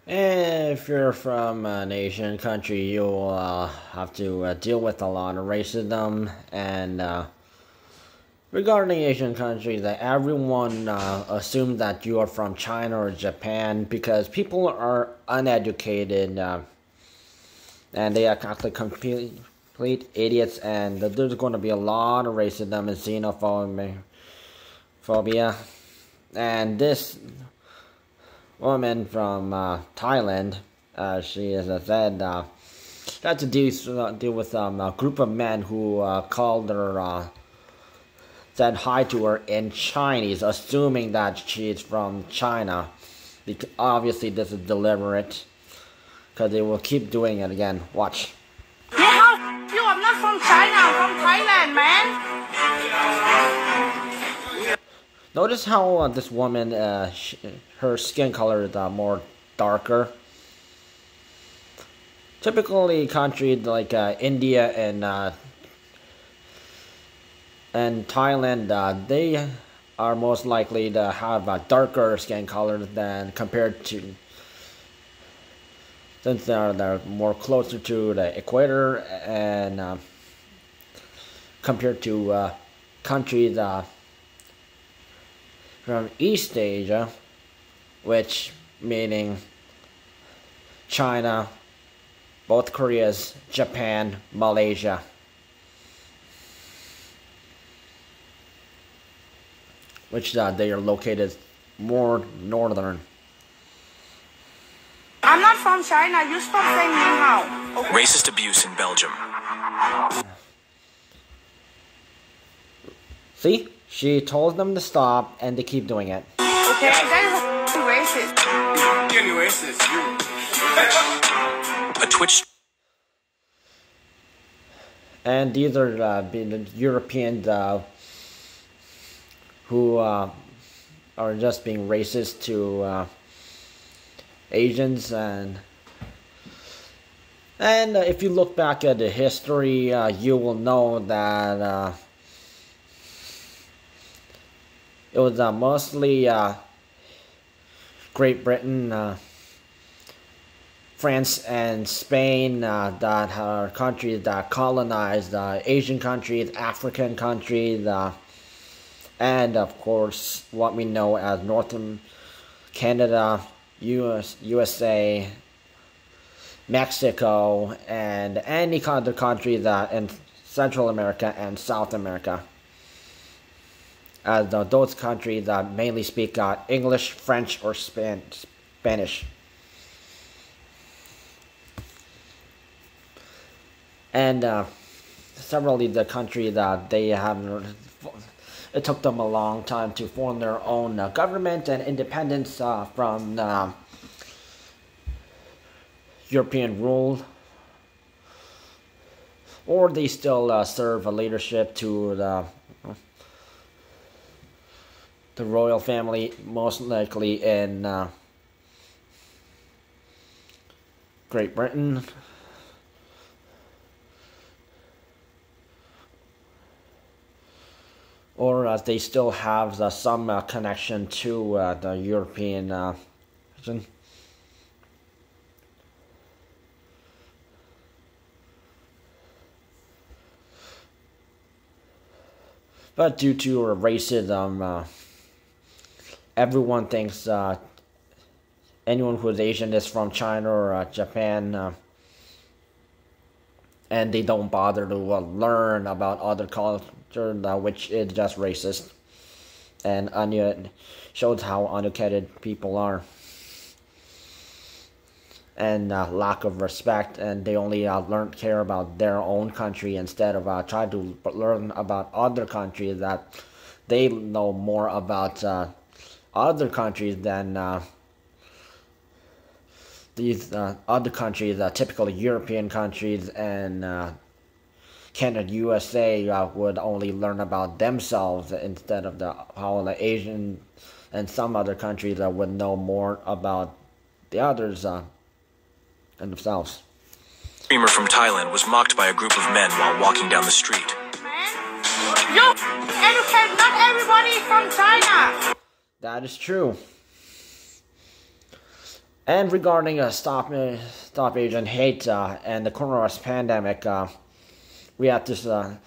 If you're from an Asian country, you'll have to deal with a lot of racism. And regarding Asian countries, that everyone assumes that you are from China or Japan because people are uneducated and they are actually complete idiots. And there's going to be a lot of racism and xenophobia. And this woman from Thailand, she has said, had to deal with a group of men who called her, said hi to her in Chinese, assuming that she's from China. Because obviously, this is deliberate, because they will keep doing it again. Watch. You I'm not from China, I'm from Thailand, man. Notice how this woman, her skin color is more darker. Typically, countries like India and Thailand, they are most likely to have a darker skin color than compared to, since they're more closer to the equator and compared to countries from East Asia, which meaning China, both Koreas, Japan, Malaysia. Which they are located more northern. I'm not from China, you stop saying ni hao. Okay. Racist abuse in Belgium. See? She told them to stop, and they keep doing it. Okay, that is racist. You're racist, you. A Twitch. And these are the Europeans who are just being racist to Asians, and if you look back at the history, you will know that it was mostly Great Britain, France, and Spain that are countries that colonized Asian countries, African countries, and of course what we know as Canada, USA, Mexico, and any other countries in Central America and South America. As those countries mainly speak English, French, or Spanish. And several of the countries that they have, it took them a long time to form their own government and independence from European rule, or they still serve a leadership to the royal family, most likely in Great Britain. Or they still have some connection to the European region. But due to racism, everyone thinks anyone who is Asian is from China or Japan, and they don't bother to learn about other cultures, which is just racist and shows how uneducated people are, and lack of respect, and they only care about their own country instead of trying to learn about other countries that they know more about other countries than these other countries, typically European countries, and Canada, USA would only learn about themselves instead of how the Asian and some other countries would know more about the others and themselves. A streamer from Thailand was mocked by a group of men while walking down the street. You educate not everybody from China. That is true. And regarding stop Asian hate and the coronavirus pandemic, we have to the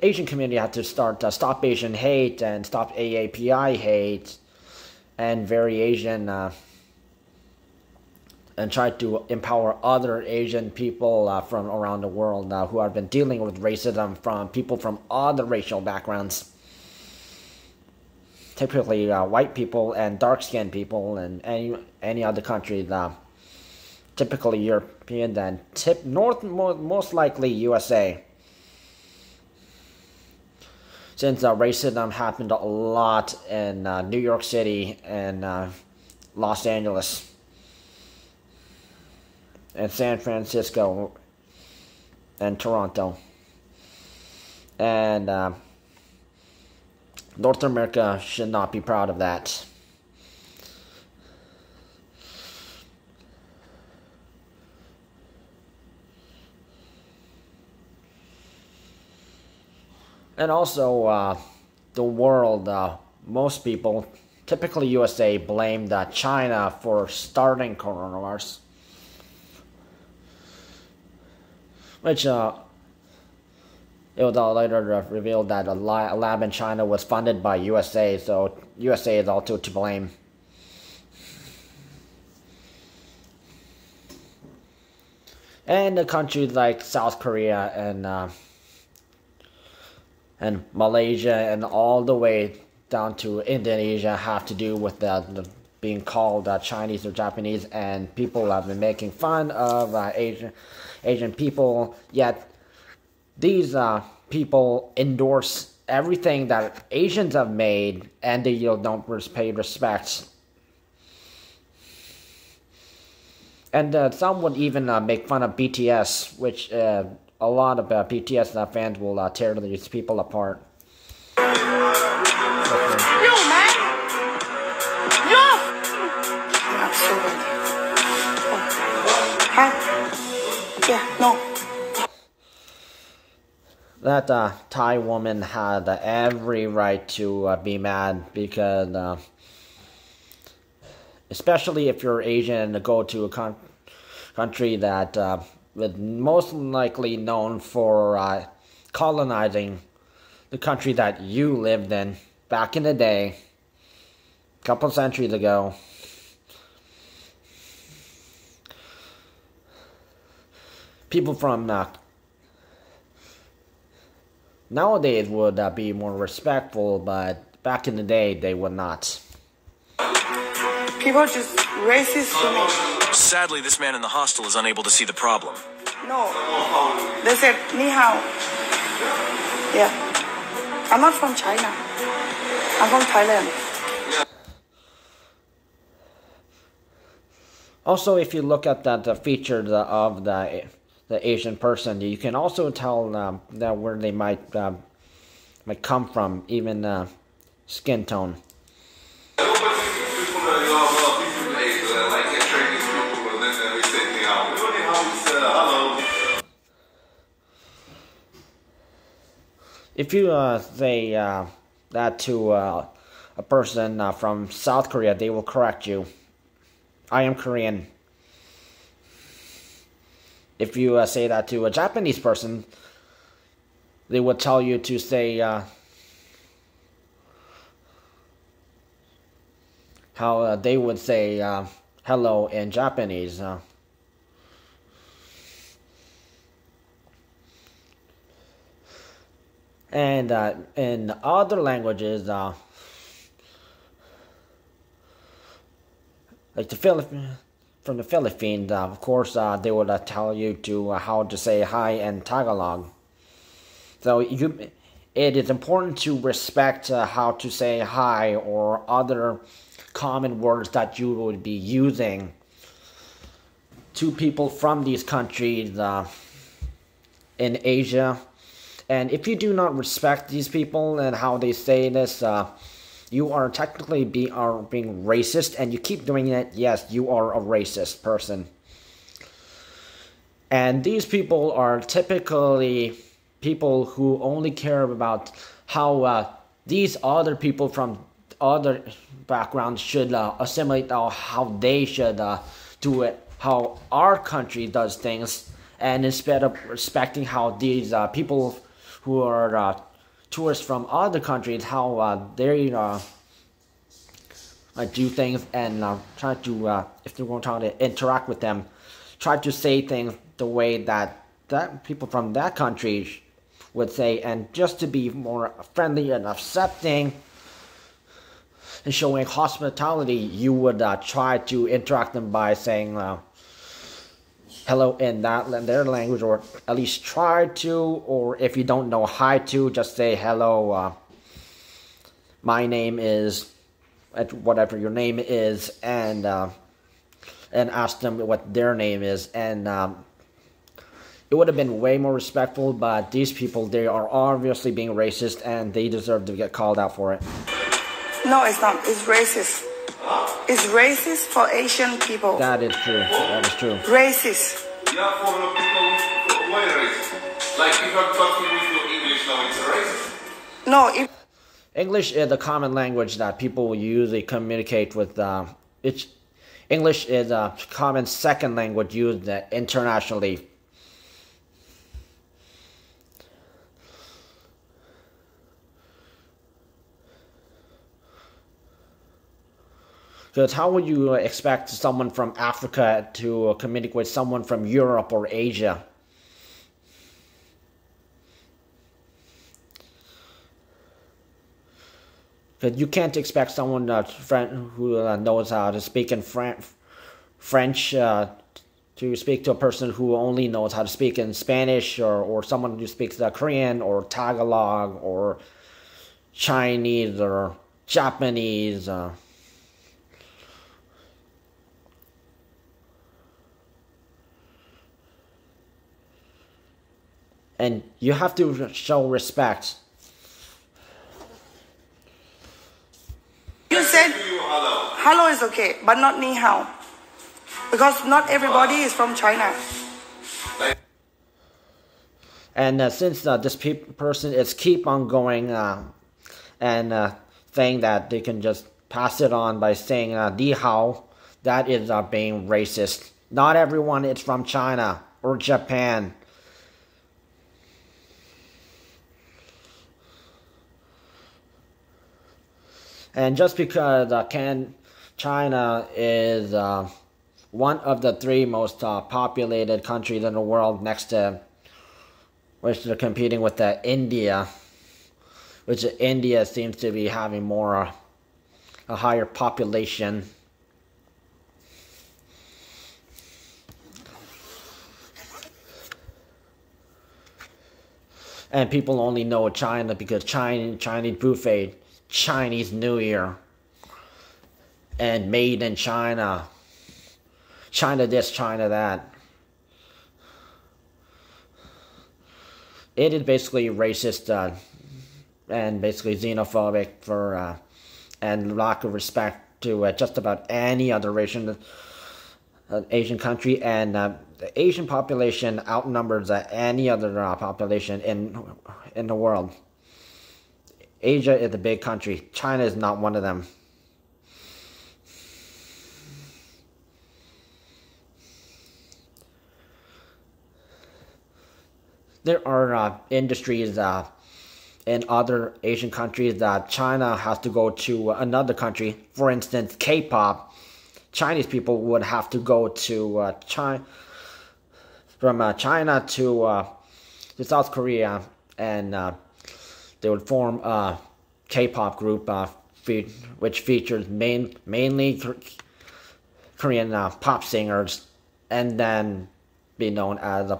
Asian community had to start stop Asian hate and stop AAPI hate and variation and try to empower other Asian people from around the world who have been dealing with racism from people from other racial backgrounds. Typically white people and dark-skinned people and any other country, typically European and most likely USA. Since racism happened a lot in New York City and Los Angeles and San Francisco and Toronto. And North America should not be proud of that. And also, the world, most people, typically USA, blamed China for starting coronavirus. Which it was later revealed that a lab in China was funded by USA, so USA is also to blame. And the countries like South Korea and Malaysia and all the way down to Indonesia have to do with the being called Chinese or Japanese, and people have been making fun of Asian people, yet these people endorse everything that Asians have made, and they don't pay respect. And some would even make fun of BTS, which a lot of BTS fans will tear these people apart. You, man! You! Absolutely. Huh? Yeah, no. That Thai woman had every right to be mad because, especially if you're Asian, to go to a country that was most likely known for colonizing the country that you lived in back in the day, a couple centuries ago. People from nowadays would be more respectful, but back in the day they would not. People just racist to me. Sadly, this man in the hostel is unable to see the problem. No. They said, ni hao. Yeah. I'm not from China. I'm from Thailand. Also, if you look at the features of the Asian person, you can also tell that where they might come from, even skin tone. If you say that to a person from South Korea, they will correct you. I am Korean. If you say that to a Japanese person, they would tell you to say how they would say hello in Japanese. And in other languages, like the from the Philippines, of course, they would tell you to how to say hi in Tagalog. So it is important to respect how to say hi or other common words that you would be using to people from these countries in Asia. And if you do not respect these people and how they say this, you are technically being racist, and you keep doing it, yes, you are a racist person. And these people are typically people who only care about how these other people from other backgrounds should assimilate, or how they should to it how our country does things, and instead of respecting how these people who are tourists from other countries, how they do things, and try to, if they're going to try to interact with them, try to say things the way that people from that country would say, and just to be more friendly and accepting and showing hospitality, you would try to interact them by saying hello in their language, or at least try to, or if you don't know hi to, just say hello, my name is, whatever your name is, and ask them what their name is, and it would have been way more respectful. But these people, they are obviously being racist, and they deserve to get called out for it. No, it's not. It's racist. It's racist for Asian people. That is true. That is true. Racist. Yeah, for people, why racist? Like if I'm talking with you English now, it's racist? No, if English is a common language that people usually communicate with. English is a common second language used internationally. Because how would you expect someone from Africa to communicate with someone from Europe or Asia? Because you can't expect someone who knows how to speak in French to speak to a person who only knows how to speak in Spanish, or someone who speaks Korean or Tagalog or Chinese or Japanese. And you have to show respect. you said hello is okay, but not ni hao. Because not everybody is from China. And since this person is keep on going and saying that they can just pass it on by saying ni hao, that is being racist. Not everyone is from China or Japan. And just because China is one of the 3 most populated countries in the world, next to which they're competing with India, which India seems to be having a higher population. And people only know China because Chinese buffet, Chinese New Year, and made in China, China this, China that. It is basically racist and basically xenophobic and lack of respect to just about any other Asian country, and the Asian population outnumbers any other population in the world. Asia is a big country. China is not one of them. There are industries in other Asian countries that China has to go to another country. For instance, K-pop. Chinese people would have to go to from China to South Korea, and they would form a K-pop group which features mainly Korean pop singers, and then be known as a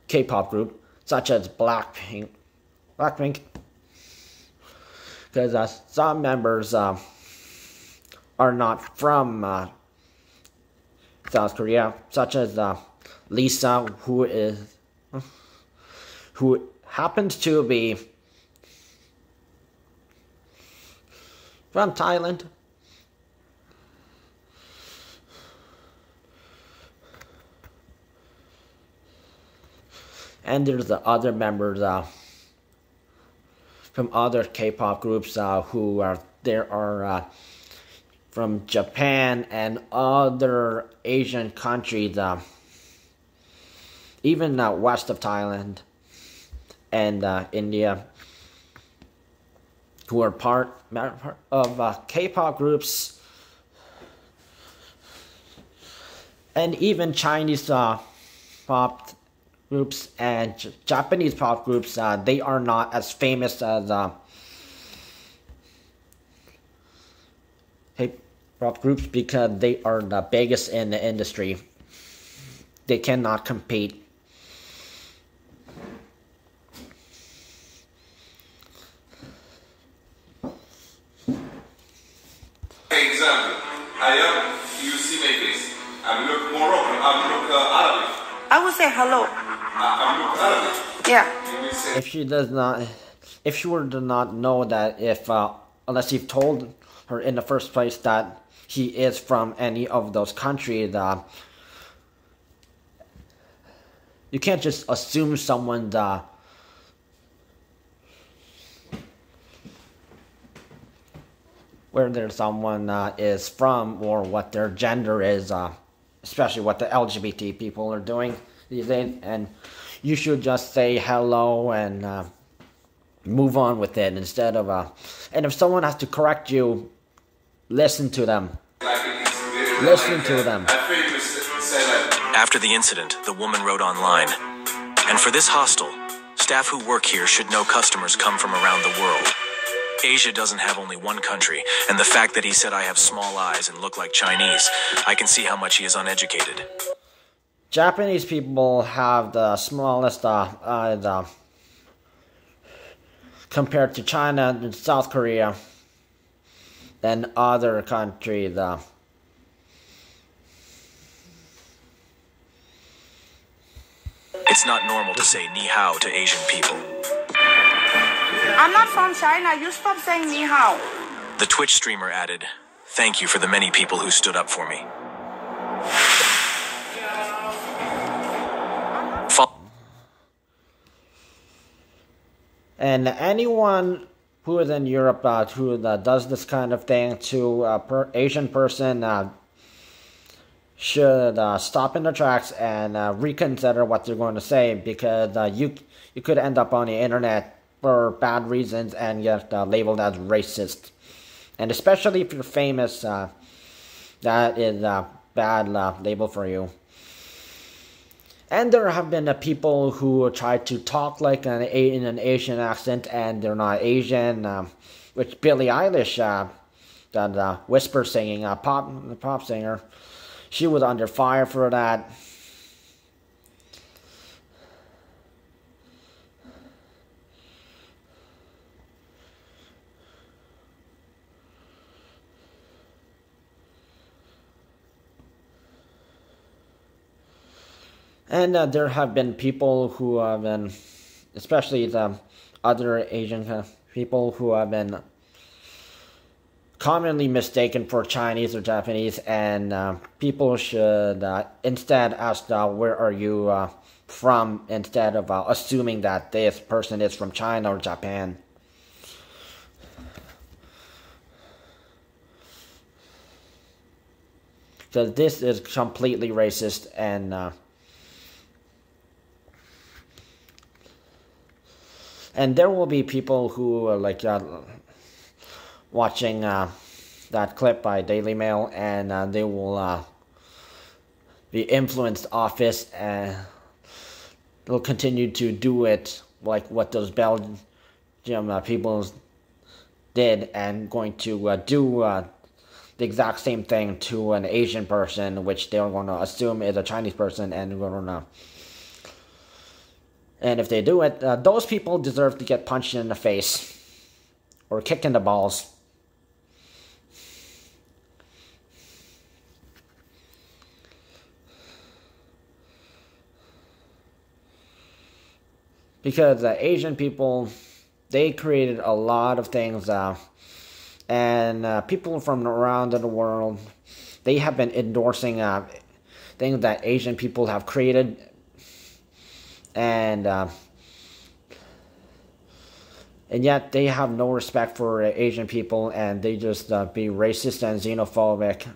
K-pop group such as Blackpink, because some members are not from South Korea, such as Lisa, who happens to be from Thailand. And there's the other members from other K-pop groups who are from Japan and other Asian countries, even west of Thailand and India, who are part of K-pop groups, and even Chinese pop groups and Japanese pop groups. They are not as famous as K-pop groups because they are the biggest in the industry. They cannot compete. Example, you see my face. I look Moroccan, I look Arabic. I would say hello. I look Arabic. Yeah. You will say, If she were to not know that, unless you've told her in the first place that he is from any of those countries, you can't just assume someone's where someone is from or what their gender is, especially what the LGBT people are doing these days. And you should just say hello and move on with it instead of and if someone has to correct you, listen to them. Listen to them. After the incident, the woman wrote online, "And for this hostel, staff who work here should know customers come from around the world. Asia doesn't have only one country, and the fact that he said I have small eyes and look like Chinese, I can see how much he is uneducated." Japanese people have the smallest eyes compared to China and South Korea and other countries. It's not normal to say ni hao to Asian people. I'm not from China. You stop saying ni hao. The Twitch streamer added, "Thank you for the many people who stood up for me." And anyone who is in Europe who does this kind of thing to a Asian person should stop in their tracks and reconsider what they're going to say, because you could end up on the internet for bad reasons and get labeled as racist. And especially if you're famous, that is a bad label for you. And there have been people who try to talk like in an Asian accent and they're not Asian, which Billie Eilish, that whisper singing, pop singer, she was under fire for that. And there have been people who have been, especially the other Asian people, who have been commonly mistaken for Chinese or Japanese, and people should instead ask, where are you from, instead of assuming that this person is from China or Japan. Because this is completely racist, and there will be people who are like watching that clip by Daily Mail, and they will be influenced off this, and they'll continue to do it like what those Belgian people did, and going to do the exact same thing to an Asian person, which they're going to assume is a Chinese person, and going to. And if they do it, those people deserve to get punched in the face or kicked in the balls. Because Asian people, they created a lot of things, and people from around the world, they have been endorsing things that Asian people have created. And and yet they have no respect for Asian people, and they just be racist and xenophobic.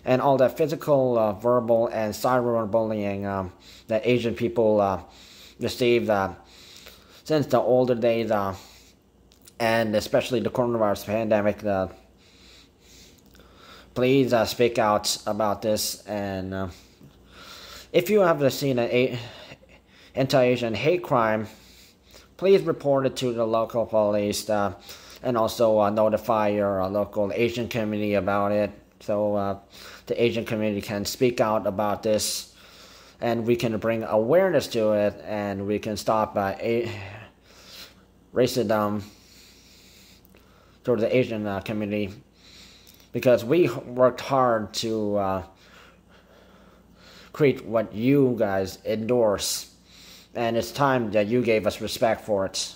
And all that physical, verbal, and cyberbullying that Asian people receive since the older days, and especially the coronavirus pandemic. Please speak out about this, and if you have seen an anti-Asian hate crime, please report it to the local police, and also notify your local Asian community about it, so the Asian community can speak out about this, and we can bring awareness to it, and we can stop racism toward the Asian community, because we worked hard to create what you guys endorse, and it's time that you gave us respect for it.